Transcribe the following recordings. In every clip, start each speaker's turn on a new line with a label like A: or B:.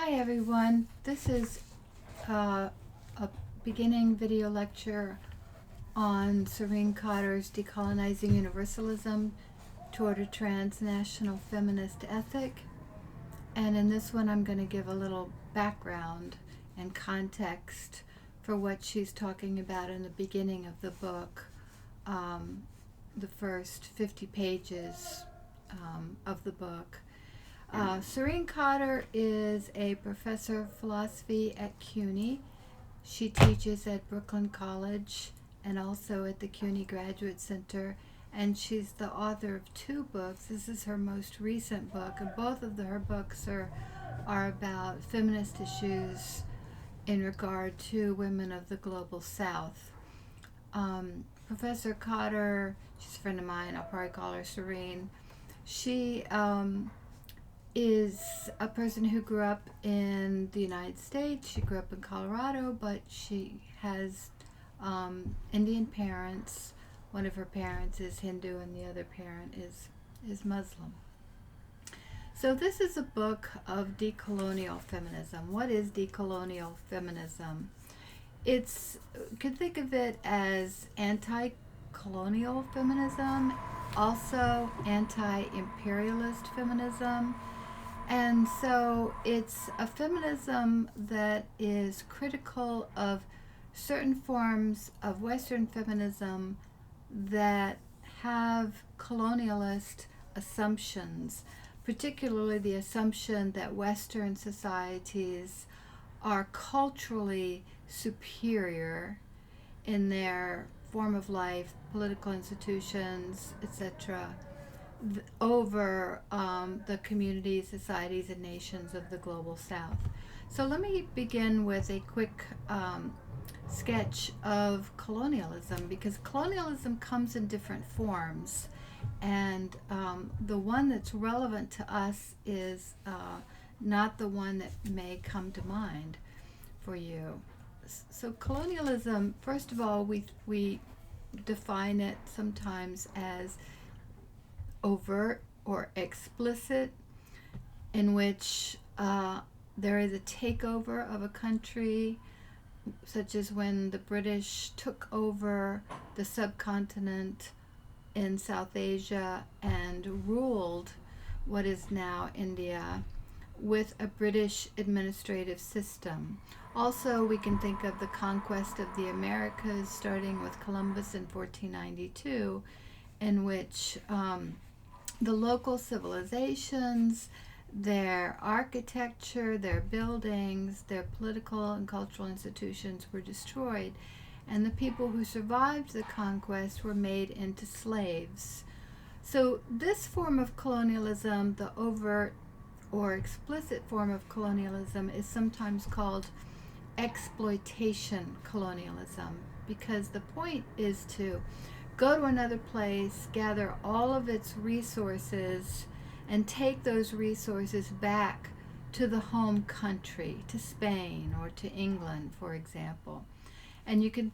A: Hi everyone, this is a beginning video lecture on Serene Cotter's Decolonizing Universalism Toward a Transnational Feminist Ethic. And in this one I'm going to give a little background and context for what she's talking about in the beginning of the book, the first 50 pages of the book. Serene Cotter is a professor of philosophy at CUNY. She teaches at Brooklyn College and also at the CUNY Graduate Center, and she's the author of two books. This is her most recent book, and both of her books are about feminist issues in regard to women of the Global South. Professor Cotter, she's a friend of mine, I'll probably call her Serene. She is a person who grew up in the United States. She grew up in Colorado, but she has Indian parents. One of her parents is Hindu and the other parent is Muslim. So this is a book of decolonial feminism. What is decolonial feminism? You could think of it as anti-colonial feminism, also anti-imperialist feminism. And so it's a feminism that is critical of certain forms of Western feminism that have colonialist assumptions, particularly the assumption that Western societies are culturally superior in their form of life, political institutions, etc., over the communities, societies, and nations of the Global South. So let me begin with a quick sketch of colonialism, because colonialism comes in different forms, and the one that's relevant to us is not the one that may come to mind for you. So colonialism, first of all, we define it sometimes as overt or explicit, in which there is a takeover of a country, such as when the British took over the subcontinent in South Asia and ruled what is now India with a British administrative system. Also, we can think of the conquest of the Americas, starting with Columbus in 1492, in which the local civilizations, their architecture, their buildings, their political and cultural institutions were destroyed, and the people who survived the conquest were made into slaves. So this form of colonialism, the overt or explicit form of colonialism, is sometimes called exploitation colonialism, because the point is to go to another place, gather all of its resources, and take those resources back to the home country, to Spain or to England, for example. And you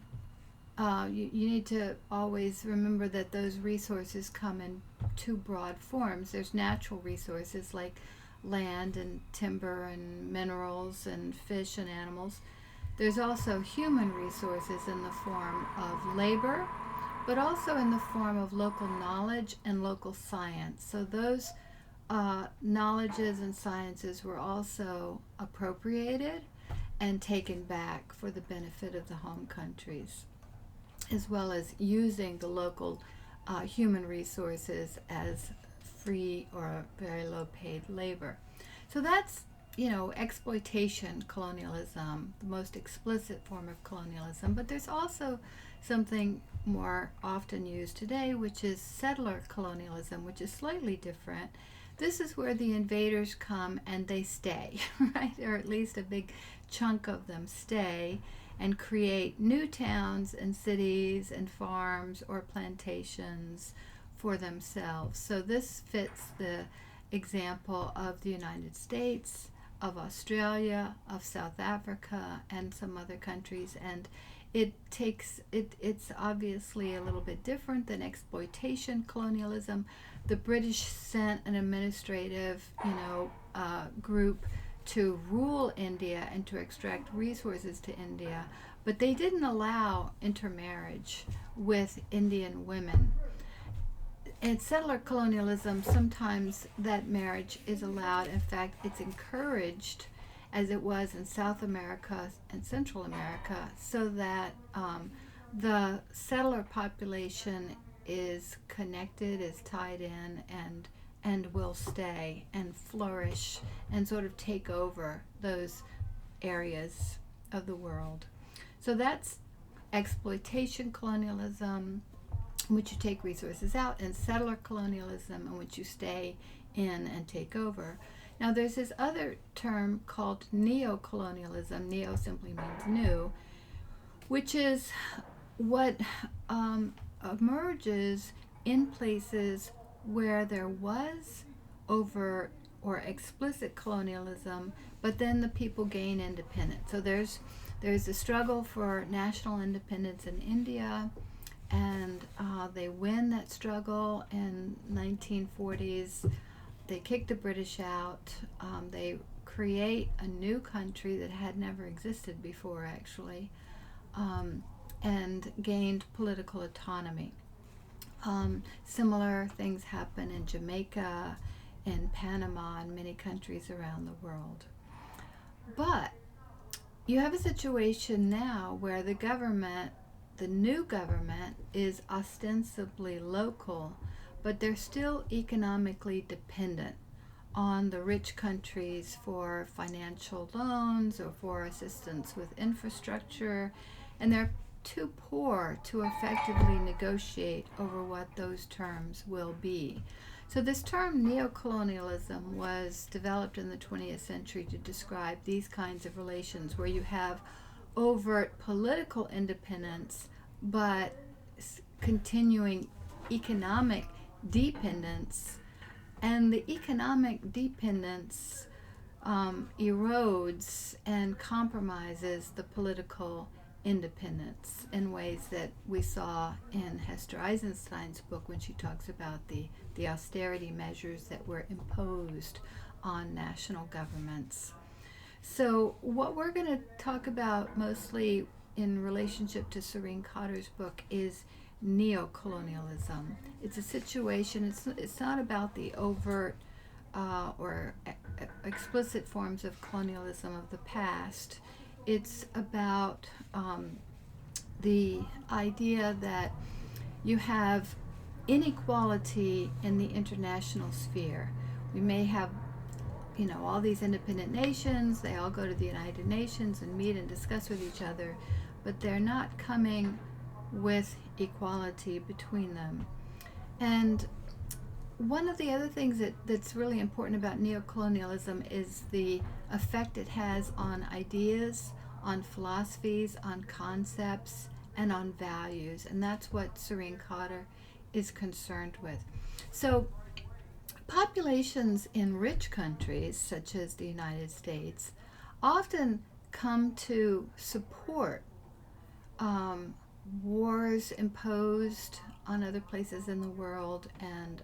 A: need to always remember that those resources come in two broad forms. There's natural resources like land and timber and minerals and fish and animals. There's also human resources in the form of labor, but also in the form of local knowledge and local science. So those knowledges and sciences were also appropriated and taken back for the benefit of the home countries, as well as using the local human resources as free or very low paid labor. So that's, exploitation colonialism, the most explicit form of colonialism. But there's also something more often used today, which is settler colonialism, which is slightly different. This is where the invaders come and they stay, right? Or at least a big chunk of them stay and create new towns and cities and farms or plantations for themselves. So this fits the example of the United States, of Australia, of South Africa, and some other countries, and it's obviously a little bit different than exploitation colonialism. The British sent an administrative, group to rule India and to extract resources to India, but they didn't allow intermarriage with Indian women. In settler colonialism, sometimes that marriage is allowed. In fact, it's encouraged, as it was in South America and Central America, so that the settler population is connected, is tied in, and will stay and flourish and sort of take over those areas of the world. So that's exploitation colonialism, in which you take resources out, and settler colonialism, in which you stay in and take over. Now there's this other term called neocolonialism. Neo simply means new, which is what emerges in places where there was overt or explicit colonialism, but then the people gain independence. So there's a struggle for national independence in India, and they win that struggle in 1940s. They kick the British out. They create a new country that had never existed before, actually, and gained political autonomy. Similar things happen in Jamaica, in Panama, and many countries around the world. But you have a situation now where the government, the new government, is ostensibly local, but they're still economically dependent on the rich countries for financial loans or for assistance with infrastructure, and they're too poor to effectively negotiate over what those terms will be. So this term neocolonialism was developed in the 20th century to describe these kinds of relations where you have overt political independence but continuing economic dependence, and the economic dependence erodes and compromises the political independence in ways that we saw in Hester Eisenstein's book when she talks about the austerity measures that were imposed on national governments. So what we're going to talk about mostly in relationship to Serene Cotter's book is neocolonialism. It's a situation, it's not about the overt or explicit forms of colonialism of the past. It's about the idea that you have inequality in the international sphere. We may have, all these independent nations, they all go to the United Nations and meet and discuss with each other, but they're not coming with equality between them. And one of the other things that's really important about neocolonialism is the effect it has on ideas, on philosophies, on concepts, and on values. And that's what Serene Cotter is concerned with. So populations in rich countries, such as the United States, often come to support wars imposed on other places in the world, and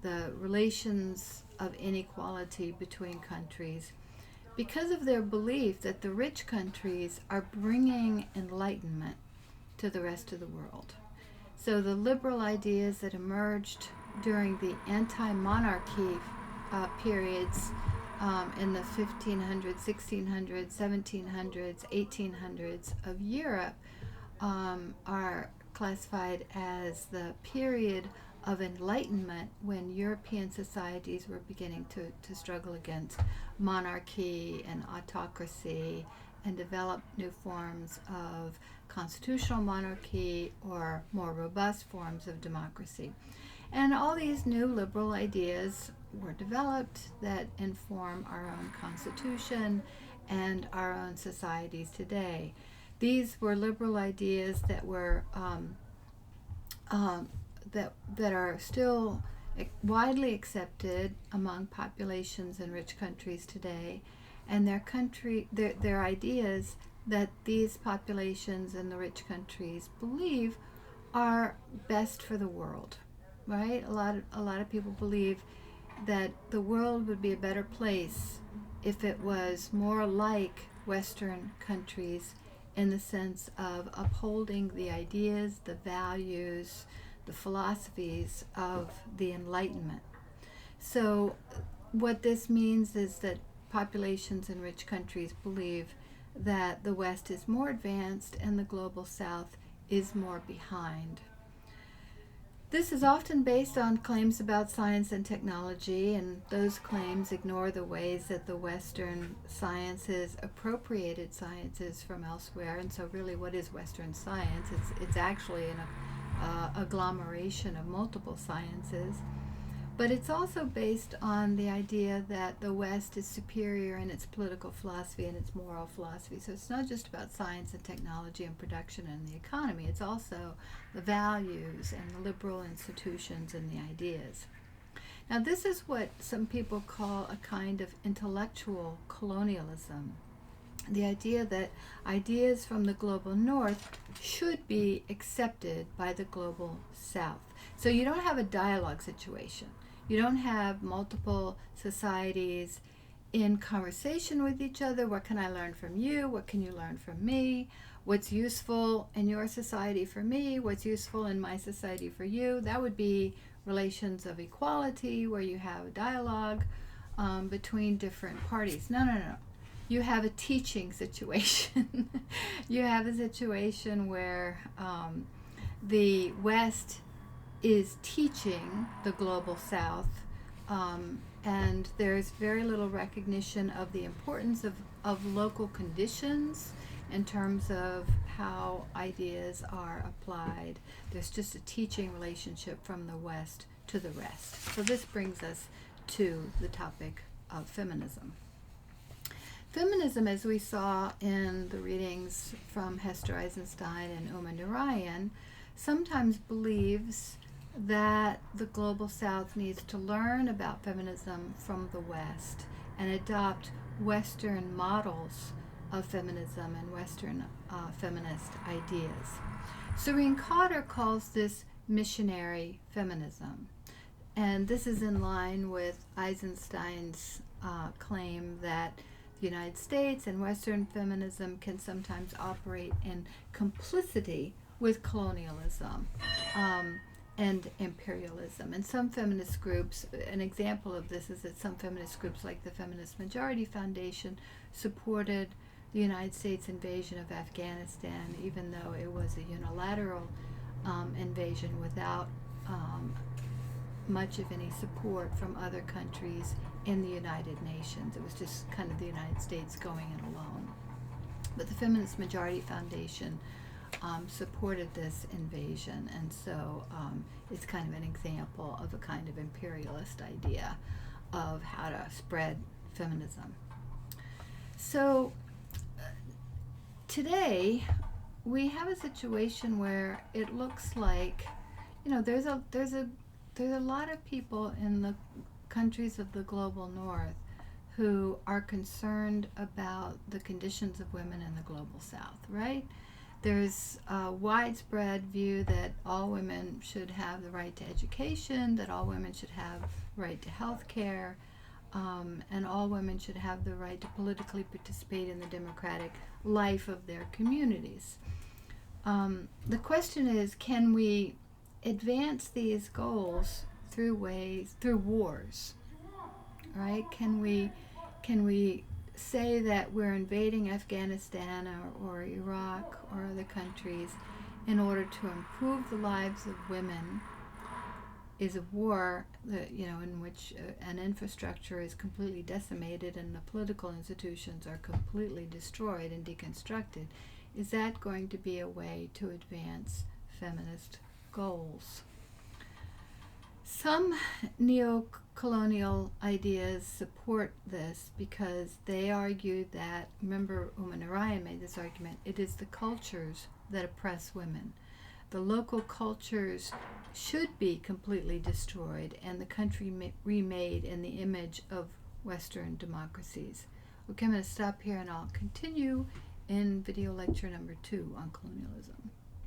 A: the relations of inequality between countries, because of their belief that the rich countries are bringing enlightenment to the rest of the world. So the liberal ideas that emerged during the anti-monarchy periods in the 1500s, 1600s, 1700s, 1800s of Europe are classified as the period of enlightenment, when European societies were beginning to struggle against monarchy and autocracy and develop new forms of constitutional monarchy or more robust forms of democracy. And all these new liberal ideas were developed that inform our own Constitution and our own societies today. These were liberal ideas that were that are still widely accepted among populations in rich countries today, and their ideas that these populations in the rich countries believe are best for the world, right? A lot of people believe that the world would be a better place if it was more like Western countries in the sense of upholding the ideas, the values, the philosophies of the Enlightenment. So, what this means is that populations in rich countries believe that the West is more advanced and the global South is more behind. This is often based on claims about science and technology, and those claims ignore the ways that the Western sciences appropriated sciences from elsewhere. And so, really, what is Western science? It's actually an agglomeration of multiple sciences. But it's also based on the idea that the West is superior in its political philosophy and its moral philosophy. So it's not just about science and technology and production and the economy, it's also the values and the liberal institutions and the ideas. Now, this is what some people call a kind of intellectual colonialism. The idea that ideas from the global North should be accepted by the global South. So you don't have a dialogue situation. You don't have multiple societies in conversation with each other. What can I learn from you? What can you learn from me? What's useful in your society for me? What's useful in my society for you? That would be relations of equality, where you have a dialogue between different parties. No. You have a teaching situation. You have a situation where the West is teaching the global South, and there's very little recognition of the importance of local conditions in terms of how ideas are applied. There's just a teaching relationship from the West to the rest. So this brings us to the topic of feminism. Feminism, as we saw in the readings from Hester Eisenstein and Uma Narayan, sometimes believes that the global South needs to learn about feminism from the West and adopt Western models of feminism and Western feminist ideas. Serene Cotter calls this missionary feminism, and this is in line with Eisenstein's claim that the United States and Western feminism can sometimes operate in complicity with colonialism and imperialism. And some feminist groups, an example of this is that some feminist groups like the Feminist Majority Foundation supported the United States invasion of Afghanistan, even though it was a unilateral invasion without much of any support from other countries in the United Nations. It was just kind of the United States going it alone. But the Feminist Majority Foundation supported this invasion, and so it's kind of an example of a kind of imperialist idea of how to spread feminism. So today we have a situation where it looks like, there's a lot of people in the countries of the global North who are concerned about the conditions of women in the global South, right? There's a widespread view that all women should have the right to education, that all women should have right to health care, and all women should have the right to politically participate in the democratic life of their communities. The question is, can we advance these goals through wars, right? Can we say that we're invading Afghanistan or Iraq or other countries in order to improve the lives of women? Is a war that, in which an infrastructure is completely decimated and the political institutions are completely destroyed and deconstructed, is that going to be a way to advance feminist goals? Some neo-colonial ideas support this because they argue that, remember Uma Narayan made this argument, it is the cultures that oppress women. The local cultures should be completely destroyed and the country remade in the image of Western democracies. Okay, I'm going to stop here and I'll continue in video lecture number 2 on colonialism.